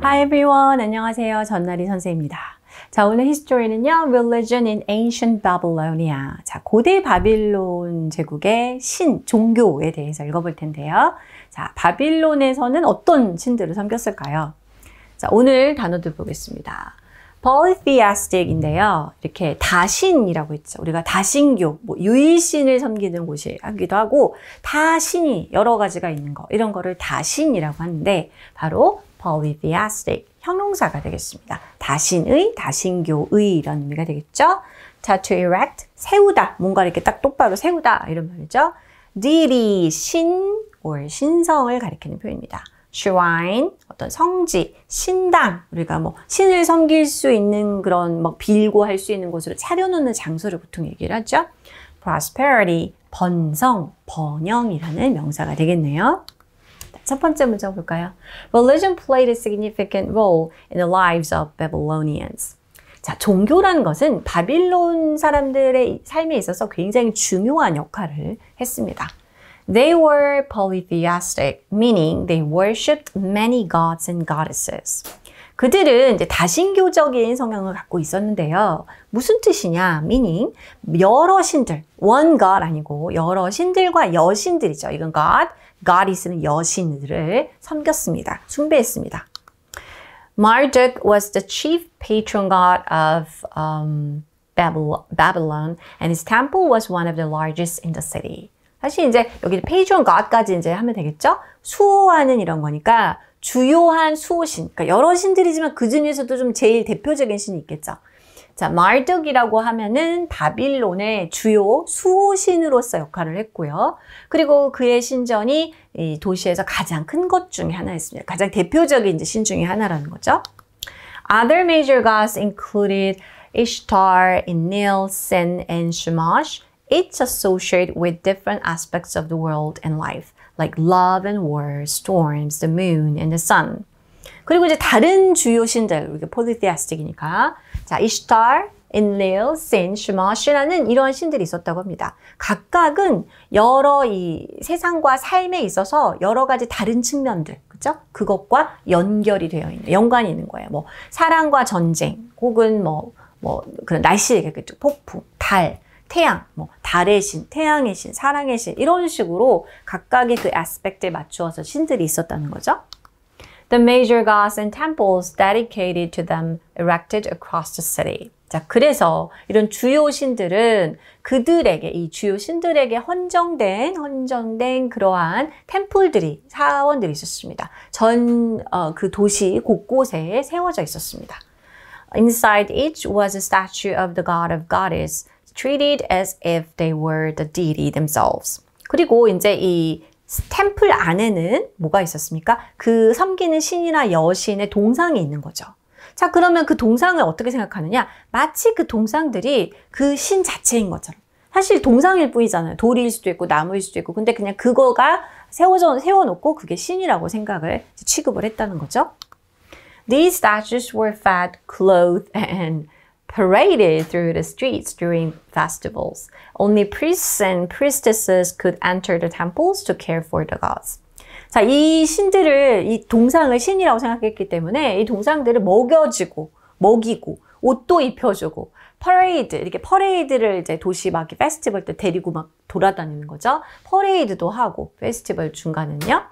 Hi everyone. 안녕하세요. 전나리 선생입니다. 자, 오늘 히스토리는요. Religion in Ancient Babylonia. 자, 고대 바빌론 제국의 신, 종교에 대해서 읽어볼 텐데요. 자, 바빌론에서는 어떤 신들을 섬겼을까요? 자, 오늘 단어들 보겠습니다. polytheistic인데요. 이렇게 다신이라고 했죠. 우리가 다신교, 유일신을 섬기는 곳이기도 하고 다신이 여러 가지가 있는 거, 이런 거를 다신이라고 하는데 바로 polytheistic, 형용사가 되겠습니다. 다신의, 다신교의 이런 의미가 되겠죠. 자, to erect, 세우다, 뭔가 이렇게 딱 똑바로 세우다 이런 말이죠. deity, 신, or 신성을 가리키는 표현입니다. shrine, 어떤 성지, 신당, 우리가 신을 섬길 수 있는 그런 빌고 할 수 있는 곳으로 차려놓는 장소를 보통 얘기를 하죠. prosperity, 번성, 번영이라는 명사가 되겠네요. 첫 번째 문장 볼까요? Religion played a significant role in the lives of Babylonians. 자, 종교라는 것은 바빌론 사람들의 삶에 있어서 굉장히 중요한 역할을 했습니다. They were polytheistic, meaning they worshipped many gods and goddesses. 그들은 이제 다신교적인 성향을 갖고 있었는데요. 무슨 뜻이냐? meaning 여러 신들, one god 아니고 여러 신들과 여신들이죠. 이건 god, goddess는 여신들을 섬겼습니다. 숭배했습니다. Marduk was the chief patron god of Babylon, and his temple was one of the largest in the city. 사실 이제 여기 patron god까지 이제 하면 되겠죠? 수호하는 이런 거니까 주요한 수호신, 그러니까 여러 신들이지만 그 중에서도 좀 제일 대표적인 신이 있겠죠. 자, 마르둑이라고 하면은 바빌론의 주요 수호신으로서 역할을 했고요. 그리고 그의 신전이 이 도시에서 가장 큰 것 중에 하나였습니다. 가장 대표적인 이제 신 중에 하나라는 거죠. Other major gods included Ishtar, Enlil, Sin, and Shamash, each associated with different aspects of the world and life, like love and war, storms, the moon, and the sun. 그리고 이제 다른 주요 신들, 우리가 polytheistic이니까, 자, 이슈타르, 엔릴, sin, 슈마시라는 이러한 신들이 있었다고 합니다. 각각은 여러 이 세상과 삶에 있어서 여러 가지 다른 측면들, 그죠? 그것과 연결이 되어 있는, 연관이 있는 거예요. 사랑과 전쟁, 혹은 그런 날씨 얘기겠죠. 폭풍, 달, 태양, 달의 신, 태양의 신, 사랑의 신, 이런 식으로 각각의 그 아스펙트에 맞추어서 신들이 있었다는 거죠. The major gods and temples dedicated to them erected across the city. 자, 그래서 이런 주요 신들은 그들에게, 이 주요 신들에게 헌정된 그러한 템플들이, 사원들이 있었습니다. 그 도시 곳곳에 세워져 있었습니다. Inside each was a statue of the god of goddess, treated as if they were the deity themselves. 그리고 이제 이 템플 안에는 뭐가 있었습니까? 그 섬기는 신이나 여신의 동상이 있는 거죠. 자, 그러면 그 동상을 어떻게 생각하느냐? 마치 그 동상들이 그 신 자체인 것처럼. 사실 동상일 뿐이잖아요. 돌일 수도 있고 나무일 수도 있고. 근데 그냥 그거가 세워놓고 그게 신이라고 생각을 취급을 했다는 거죠. These statues were fed, clothed, and paraded through the streets during festivals. Only priests and priestesses could enter the temples to care for the gods. 자, 이 신들을, 이 동상을 신이라고 생각했기 때문에 이 동상들을 먹이고, 옷도 입혀주고, 이렇게 퍼레이드를 이제 도시 페스티벌 때 데리고 돌아다니는 거죠. 퍼레이드도 하고, 페스티벌 중간은요.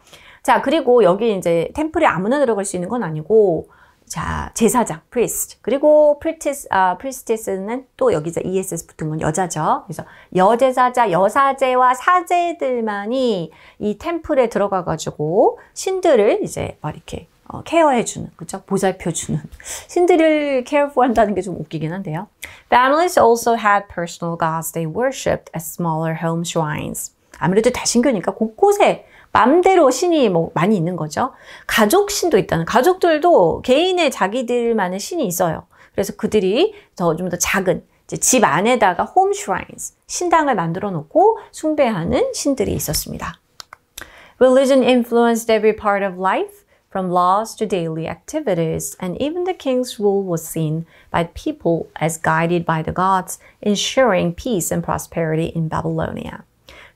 자, 그리고 여기 이제 템플에 아무나 들어갈 수 있는 건 아니고, 자, 제사장, priest. 그리고 priestess는 또 여기서 ESS 붙은 건 여자죠. 그래서 여제사자, 여사제와 사제들만이 이 템플에 들어가가지고 신들을 이제 이렇게 케어해주는, 그죠? 보살펴주는. 신들을 care for 한다는 게 좀 웃기긴 한데요. Families also had personal gods they worshipped at smaller home shrines. 아무래도 다신교니까 곳곳에 맘대로 신이 많이 있는 거죠. 가족 신도 있다는, 가족들도 개인의 자기들만의 신이 있어요. 그래서 그들이 좀 더 작은 집 안에다가 home shrines, 신당을 만들어 놓고 숭배하는 신들이 있었습니다. Religion influenced every part of life, from laws to daily activities, and even the king's rule was seen by people as guided by the gods, ensuring peace and prosperity in Babylonia.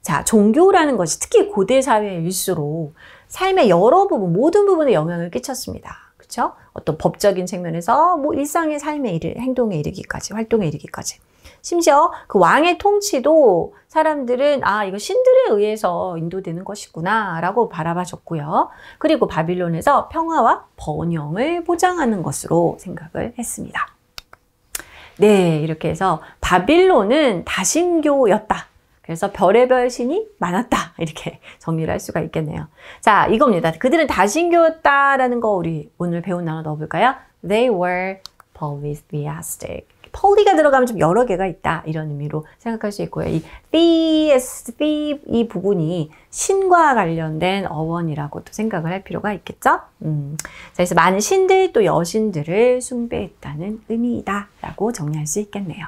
자, 종교라는 것이 특히 고대 사회일수록 삶의 여러 부분, 모든 부분에 영향을 끼쳤습니다. 그쵸? 어떤 법적인 측면에서 뭐 일상의 삶의 행동에 이르기까지, 활동에 이르기까지. 심지어 그 왕의 통치도 사람들은 이거 신들에 의해서 인도되는 것이구나 라고 바라봐 줬고요. 그리고 바빌론에서 평화와 번영을 보장하는 것으로 생각을 했습니다. 네, 이렇게 해서 바빌론은 다신교였다. 그래서 별의별 신이 많았다. 이렇게 정리를 할 수가 있겠네요. 자, 이겁니다. 그들은 다신교였다라는 거 우리 오늘 배운 단어 넣어볼까요? They were polytheistic. 폴리가 들어가면 좀 여러 개가 있다. 이런 의미로 생각할 수 있고요. 이 이 부분이 신과 관련된 어원이라고도 생각을 할 필요가 있겠죠? 자, 그래서 많은 신들 또 여신들을 숭배했다는 의미이다. 라고 정리할 수 있겠네요.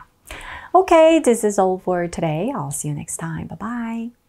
Okay, this is all for today. I'll see you next time. Bye-bye.